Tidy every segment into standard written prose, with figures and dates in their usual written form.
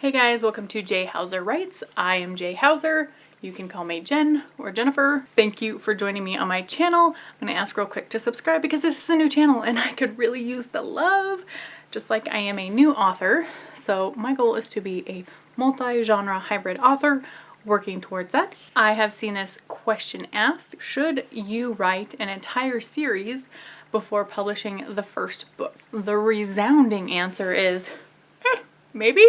Hey guys, welcome to J Hauser Writes. I am J Hauser. You can call me Jen or Jennifer. Thank you for joining me on my channel. I'm gonna ask real quick to subscribe because this is a new channel and I could really use the love, just like I am a new author. So my goal is to be a multi-genre hybrid author, working towards that. I have seen this question asked: should you write an entire series before publishing the first book? The resounding answer is, maybe.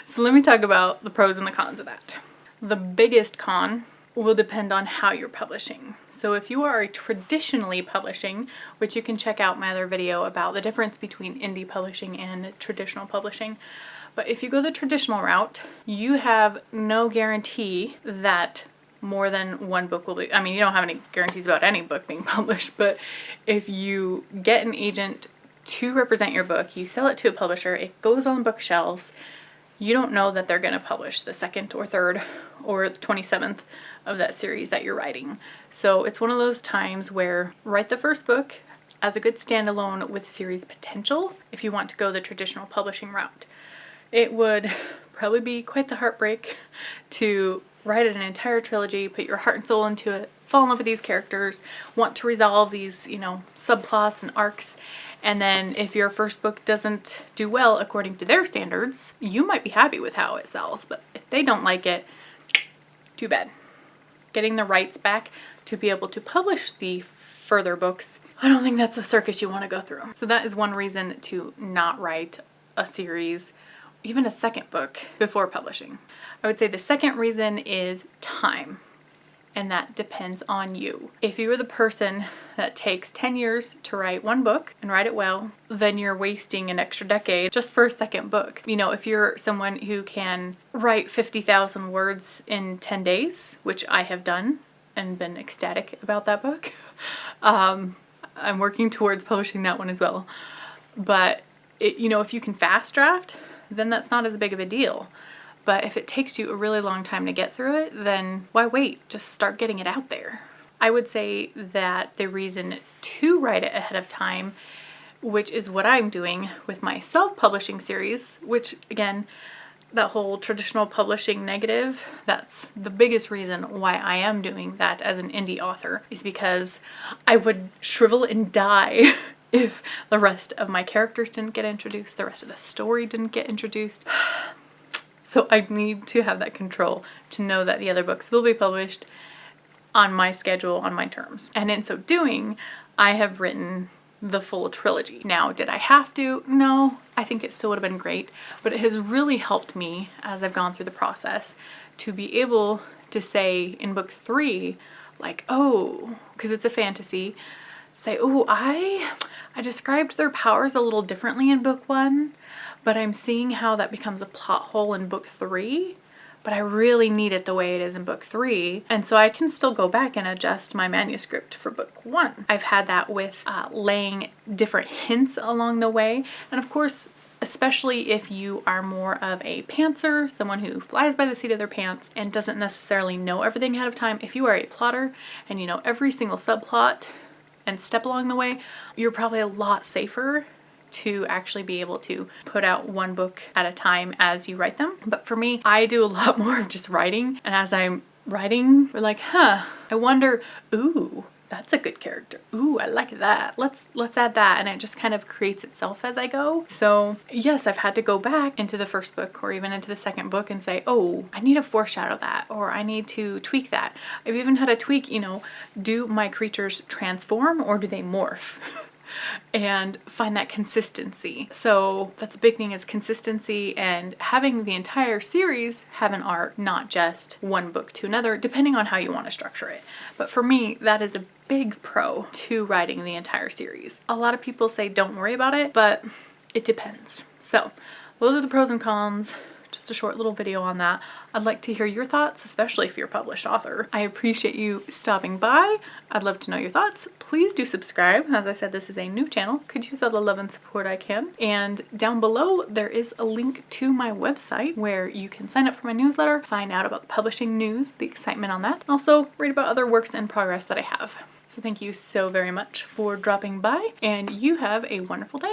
So let me talk about the pros and the cons of that. The biggest con will depend on how you're publishing. So if you are traditionally publishing, which you can check out my other video about the difference between indie publishing and traditional publishing, but if you go the traditional route, you have no guarantee that more than one book will be, I mean, you don't have any guarantees about any book being published, but if you get an agent to represent your book, you sell it to a publisher, it goes on bookshelves, you don't know that they're going to publish the second or third or the 27th of that series that you're writing. So it's one of those times where write the first book as a good standalone with series potential if you want to go the traditional publishing route. It would probably be quite the heartbreak to write an entire trilogy, put your heart and soul into it, fall in love with these characters, want to resolve these, subplots and arcs, and then if your first book doesn't do well according to their standards, you might be happy with how it sells, but if they don't like it, too bad. Getting the rights back to be able to publish the further books, I don't think that's a circus you want to go through. So that is one reason to not write a series, even a second book, before publishing. I would say the second reason is time. And that depends on you. If you are the person that takes 10 years to write one book and write it well, then you're wasting an extra decade just for a second book. If you're someone who can write 50,000 words in 10 days, which I have done and been ecstatic about that book, I'm working towards publishing that one as well. But if you can fast draft, then that's not as big of a deal. But if it takes you a really long time to get through it, then why wait? Just start getting it out there. I would say that the reason to write it ahead of time, which is what I'm doing with my self-publishing series, which again, that whole traditional publishing negative, that's the biggest reason why I am doing that as an indie author, is because I would shrivel and die if the rest of my characters didn't get introduced, the rest of the story didn't get introduced. So I need to have that control to know that the other books will be published on my schedule, on my terms. And in so doing, I have written the full trilogy. Now, did I have to? No, I think it still would have been great, but it has really helped me as I've gone through the process to be able to say in book 3, like, oh, because it's a fantasy, say, oh, I described their powers a little differently in book 1, but I'm seeing how that becomes a plot hole in book 3, but I really need it the way it is in book 3. And so I can still go back and adjust my manuscript for book 1. I've had that with laying different hints along the way. And of course, especially if you are more of a pantser, someone who flies by the seat of their pants and doesn't necessarily know everything ahead of time, if you are a plotter and you know every single subplot and step along the way, you're probably a lot safer to actually be able to put out one book at a time as you write them. But for me, I do a lot more of just writing, and as I'm writing, we're like, I wonder, ooh, that's a good character. Ooh, I like that. Let's add that, and it just kind of creates itself as I go. So yes, I've had to go back into the first book or even into the second book and say, oh, I need to foreshadow that, or I need to tweak that. I've even had to tweak, do my creatures transform or do they morph? And find that consistency. So that's a big thing, is consistency, and having the entire series have an arc, not just one book to another, depending on how you want to structure it. But for me, that is a big pro to writing the entire series. A lot of people say don't worry about it, but it depends. So those are the pros and cons. Just a short little video on that. I'd like to hear your thoughts, especially if you're a published author. I appreciate you stopping by. I'd love to know your thoughts. Please do subscribe. As I said, this is a new channel. Could use all the love and support I can. And down below, there is a link to my website where you can sign up for my newsletter, find out about the publishing news, the excitement on that, and also read about other works in progress that I have. So thank you so very much for dropping by, and you have a wonderful day.